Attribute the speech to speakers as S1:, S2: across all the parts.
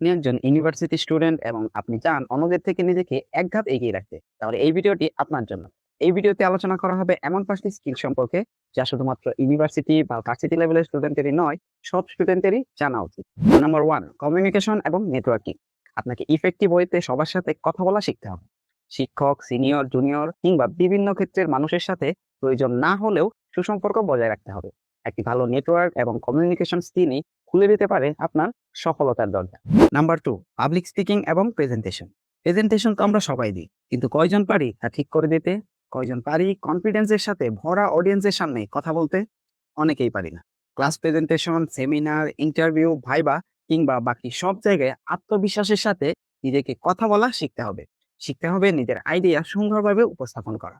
S1: আপনি একজন university student এবং আপনি চান অন্যদের থেকে নিজেকে এক ধাপ এগিয়ে রাখতে, তাহলে এই ভিডিওটি আপনার জন্য। এই ভিডিওতে আলোচনা করা হবে এমন 5টি স্কিল সম্পর্কে যা শুধুমাত্র ইউনিভার্সিটি বা ভার্সিটি লেভেলের স্টুডেন্টেরই নয়, সব স্টুডেন্টেরই জানা উচিত। নাম্বার 1, কমিউনিকেশন এবং নেটওয়ার্কিং। আপনাকে ইফেক্টিভ ওয়েতে সবার সাথে কথা বলা শিখতে হবে। শিক্ষক, সিনিয়র, জুনিয়র কিংবা বিভিন্ন ক্ষেত্রের মানুষের সাথে প্রয়োজন না হলেও সুসম্পর্ক বজায় রাখতে হবে। একটি ভালো নেটওয়ার্ক এবং কমিউনিকেশন স্কিলই খুলে দিতে পারে আপনার সফলতার দরজা। নাম্বার 2, পাবলিক স্পিকিং এবং প্রেজেন্টেশন। প্রেজেন্টেশন তো আমরা সবাই দিই, কিন্তু কয়জন পারি তা ঠিক করে দিতে? কয়জন পারি কনফিডেন্সের সাথে ভরা অডিয়েন্সের সামনে কথা বলতে? অনেকেই পারি না। Class presentation, seminar, interview, viva কিংবা বাকি সব জায়গায় আত্মবিশ্বাসের সাথে নিজেকে কথা বলা শিখতে হবে। শিখতে হবে নিজের আইডিয়া সুন্দরভাবে উপস্থাপন করা।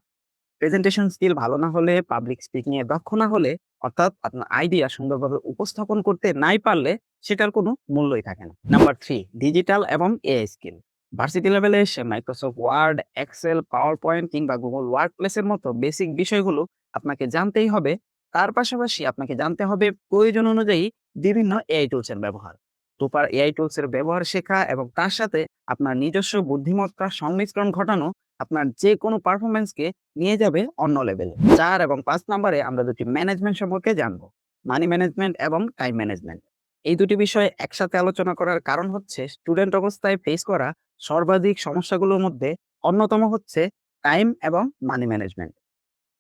S1: প্রেজেন্টেশন স্কিল ভালো না হলে, পাবলিক স্পিকিং এ দক্ষ না হলে, অর্থাৎ আপনার আইডিয়া সুন্দরভাবে উপস্থাপন করতে নাই পারলে সেটার কোনো মূল্যই থাকে না। নাম্বার 3, ডিজিটাল এবং এআই স্কিল। ভার্সিটি লেভেলে সে Microsoft Word, Excel, power point কিংবা গুগল ওয়ার্ক প্লেসের মতো বেসিক বিষয়গুলো আপনাকে জানতেই হবে। তার পাশাপাশি আপনাকে জানতে হবে প্রয়োজন অনুযায়ী বিভিন্ন এআই টুলস এর ব্যবহার। প্রপার এআই টুলস এর ব্যবহার শেখা এবং তার সাথে আপনার নিজস্ব বুদ্ধিমত্তার সংমিশ্রণ ঘটানো আপনার যে কোনো পারফরম্যান্সকে নিয়ে যাবে অন্য লেভেলে। 4 এবং 5 নম্বরে আমরা দুটি ম্যানেজমেন্ট সম্পর্কে জানবো। মানি ম্যানেজমেন্ট এবং টাইম ম্যানেজমেন্ট। এই দুটি বিষয় একসাথে আলোচনা করার কারণ হচ্ছে স্টুডেন্ট অবস্থায় ফেস করা সর্বাধিক সমস্যাগুলোর মধ্যে অন্যতম হচ্ছে টাইম এবং মানি ম্যানেজমেন্ট।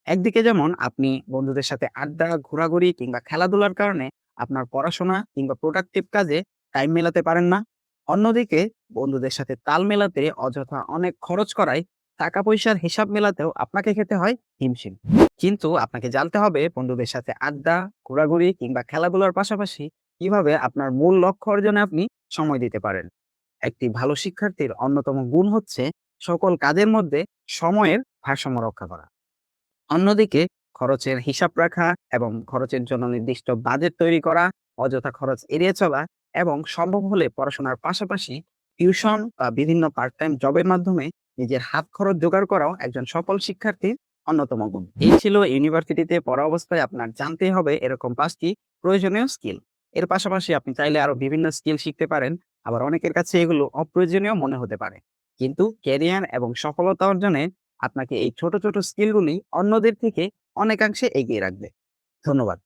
S1: একদিকে যেমন আপনি বন্ধুদের সাথে আড্ডা, ঘোরাঘুরি কিংবা খেলাধুলার কারণে আপনার পড়াশোনা কিংবা প্রোডাক্টিভ কাজে টাইম মেলাতে পারেন না। অন্যদিকে বন্ধুদের সাথে তাল মেলাতে অযথা অনেক খরচ করায় টাকা পয়সার হিসাব মেলাতেও আপনাকে খেতে হয় হিমশিম। কিন্তু আপনাকে জানতে হবে বন্ধুদের সাথে আড্ডা, ঘোরাঘুরি কিংবা খেলাধুলার পাশাপাশি কিভাবে আপনার মূল লক্ষ্য অর্জনে আপনি সময় দিতে পারেন। একটি ভালো শিক্ষার্থীর অন্যতম গুণ হচ্ছে সকল কাজের মধ্যে সময়ের ভারসাম্য রক্ষা করা। অন্যদিকে খরচের হিসাব রাখা এবং খরচের জন্য নির্দিষ্ট বাজেট তৈরি করা, অযথা খরচ এড়িয়ে চলা এবং সম্ভব হলে পড়াশোনার পাশাপাশি টিউশন বা বিভিন্ন পার্ট টাইম জবের মাধ্যমে নিজের হাত খরচ জোগাড় করাও একজন সফল শিক্ষার্থীর অন্যতম গুণ। এই ছিল ইউনিভার্সিটিতে পড়া অবস্থায় আপনার জানতে হবে এরকম 5টি প্রয়োজনীয় স্কিল। এর পাশাপাশি আপনি চাইলে আরো বিভিন্ন স্কিল শিখতে পারেন। আবার অনেকের কাছে এগুলো অপ্রয়োজনীয় মনে হতে পারে, কিন্তু ক্যারিয়ার এবং সফলতা অর্জনে আপনাকে এই ছোট ছোট স্কিলগুলি অন্যদের থেকে অনেকাংশে এগিয়ে রাখবে। ধন্যবাদ।